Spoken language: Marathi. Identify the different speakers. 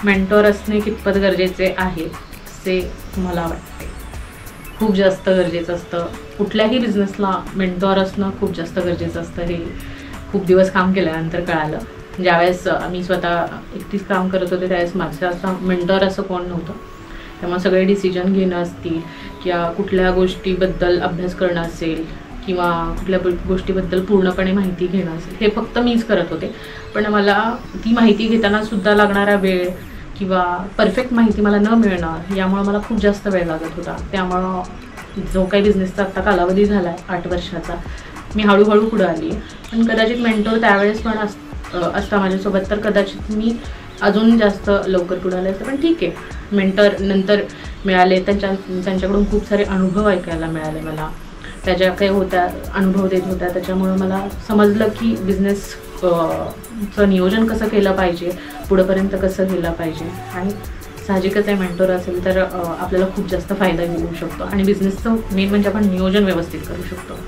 Speaker 1: मेंटॉर असणे कितपत गरजेचे आहे असे तुम्हाला वाटते? खूप जास्त गरजेचं असतं. कुठल्याही बिझनेसला मेंटॉर असणं खूप जास्त गरजेचं असतं. हे खूप दिवस काम केल्यानंतर कळालं. ज्यावेळेस मी स्वतः एकटीच काम करत होते त्यावेळेस माझं असं मेंटॉर असं कोण नव्हतं. त्यामुळे सगळे डिसिजन घेणं असतील किंवा कुठल्या गोष्टीबद्दल अभ्यास करणं असेल किंवा कुठल्या गोष्टीबद्दल पूर्णपणे माहिती घेणं असेल हे फक्त मीच करत होते. पण मला ती माहिती घेताना सुद्धा लागणारा वेळ किंवा परफेक्ट माहिती मला न मिळणं यामुळं मला खूप जास्त वेळ लागत होता. त्यामुळं जो काही बिझनेसचा आत्ता कालावधी झाला आहे 8 वर्षाचा, मी हळूहळू पुढं आली आहे. पण कदाचित मेंटॉर त्यावेळेस पण असता माझ्यासोबत तर कदाचित मी अजून जास्त लवकर पुढे आले असते. पण ठीक आहे, मेंटर नंतर मिळाले. त्यांच्याकडून खूप सारे अनुभव ऐकायला मिळाले मला. त्याच्या काही होत्या अनुभव देत होत्या, त्याच्यामुळं मला समजलं की बिझनेसचं नियोजन कसं केलं पाहिजे, पुढंपर्यंत कसं गेलं पाहिजे. आणि साहजिकच आहे, मेंटॉर असेल तर आपल्याला खूप जास्त फायदा मिळू शकतो आणि बिझनेसचं मेन म्हणजे आपण नियोजन व्यवस्थित करू शकतो.